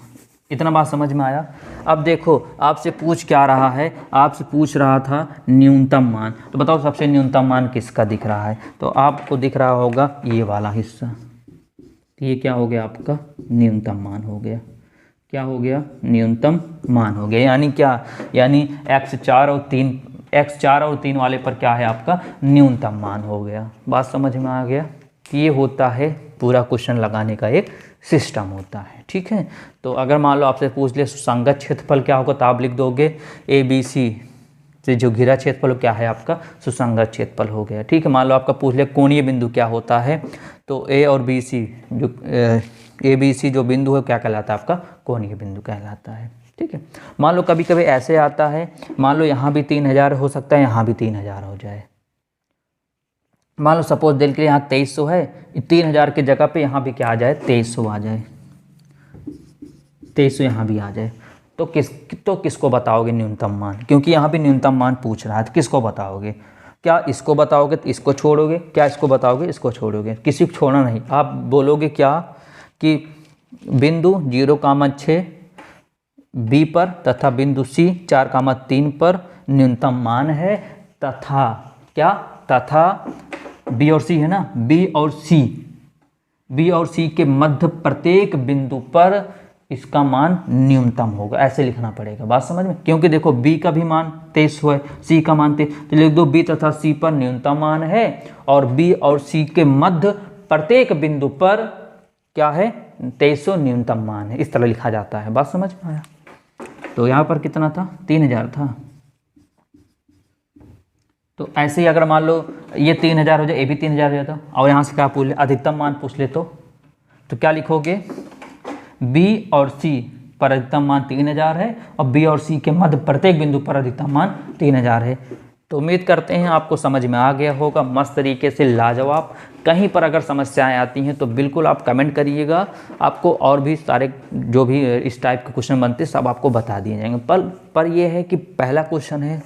इतना बात समझ में आया। अब देखो आपसे पूछ क्या रहा है, आपसे पूछ रहा था न्यूनतम मान। तो बताओ सबसे न्यूनतम मान किसका दिख रहा है, तो आपको दिख रहा होगा ये वाला हिस्सा। तो ये क्या हो गया, आपका न्यूनतम मान हो गया। क्या हो गया, न्यूनतम मान हो गया। यानी क्या, यानी x4 और 3 वाले पर क्या है, आपका न्यूनतम मान हो गया। बात समझ में आ गया। ये होता है पूरा क्वेश्चन लगाने का एक सिस्टम होता है, ठीक है। तो अगर मान लो आपसे पूछ ले सुसंगत क्षेत्रफल क्या होगा, तो आप लिख दोगे ABC से जो घिरा क्षेत्रफल क्या है, आपका सुसंगत क्षेत्रफल हो गया, ठीक है। मान लो आपका पूछ ले कोणीय बिंदु क्या होता है, तो A और BC जो ABC जो बिंदु है क्या कहलाता है, आपका कोणीय बिंदु कहलाता है, ठीक है। मान लो कभी कभी ऐसे आता है, मान लो यहाँ भी 3000 हो सकता है, यहाँ भी 3000 हो जाए। मान लो सपोज दिल के लिए यहाँ 2300 है, 3000 की जगह पे यहाँ भी क्या आ जाए, 2300 आ जाए, 2300 यहाँ भी आ जाए। तो किसको बताओगे न्यूनतम मान, क्योंकि यहाँ भी न्यूनतम मान पूछ रहा है, तो किसको बताओगे। क्या इसको बताओगे तो इसको छोड़ोगे, क्या इसको बताओगे इसको छोड़ोगे, किसी को छोड़ना नहीं। आप बोलोगे क्या कि बिंदु 0,6 बी पर तथा बिंदु सी 4,3 पर न्यूनतम मान है तथा क्या, तथा बी और सी है ना, बी और सी के मध्य प्रत्येक बिंदु पर इसका मान न्यूनतम होगा। ऐसे लिखना पड़ेगा, बात समझ में। क्योंकि देखो बी का भी मान 23 है, सी का मान 23, तो लिख दो बी तथा सी पर न्यूनतम मान है और बी और सी के मध्य प्रत्येक बिंदु पर क्या है, 2300 न्यूनतम मान है। इस तरह लिखा जाता है, बात समझ में आया। तो यहाँ पर कितना था, 3000 था। तो ऐसे ही अगर मान लो ये 3000 हो जाए, ये भी 3000 हो जाता, और यहाँ से क्या पूछ ले, अधिकतम मान पूछ ले तो क्या लिखोगे, बी और सी पर अधिकतम मान 3000 है और बी और सी के मध्य प्रत्येक बिंदु पर अधिकतम मान 3000 है। तो उम्मीद करते हैं आपको समझ में आ गया होगा, मस्त तरीके से लाजवाब। कहीं पर अगर समस्याएं आती हैं तो बिल्कुल आप कमेंट करिएगा, आपको और भी सारे जो भी इस टाइप के क्वेश्चन बनते हैं सब आपको बता दिए जाएंगे। पर यह है कि पहला क्वेश्चन है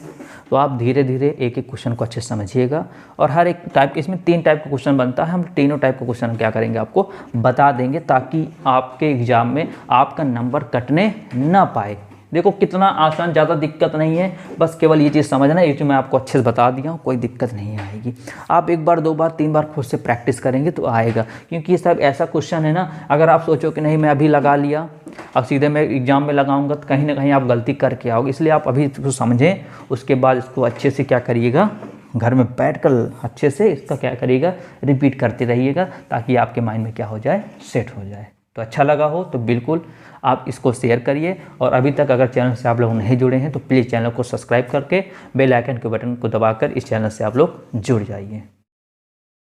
तो आप धीरे धीरे एक एक क्वेश्चन को अच्छे से समझिएगा और हर एक टाइप के, इसमें 3 टाइप का क्वेश्चन बनता है, हम तीनों टाइप का क्वेश्चन क्या करेंगे आपको बता देंगे ताकि आपके एग्जाम में आपका नंबर कटने ना पाए। देखो कितना आसान, ज़्यादा दिक्कत नहीं है, बस केवल ये चीज़ समझना, ये चीज़ मैं आपको अच्छे से बता दिया हूँ, कोई दिक्कत नहीं आएगी। आप 1 बार 2 बार 3 बार खुद से प्रैक्टिस करेंगे तो आएगा, क्योंकि ये सब ऐसा क्वेश्चन है ना, अगर आप सोचो कि नहीं मैं अभी लगा लिया अब सीधे मैं एग्जाम में लगाऊंगा तो कहीं ना कहीं आप गलती करके आओगे। इसलिए आप अभी इसको समझें, उसके बाद इसको अच्छे से क्या करिएगा, घर में बैठकर अच्छे से इसका क्या करिएगा, रिपीट करते रहिएगा ताकि आपके माइंड में क्या हो जाए, सेट हो जाए। तो अच्छा लगा हो तो बिल्कुल आप इसको शेयर करिए और अभी तक अगर चैनल से आप लोग नहीं जुड़े हैं तो प्लीज़ चैनल को सब्सक्राइब करके बेल आइकन के बटन को दबाकर इस चैनल से आप लोग जुड़ जाइए।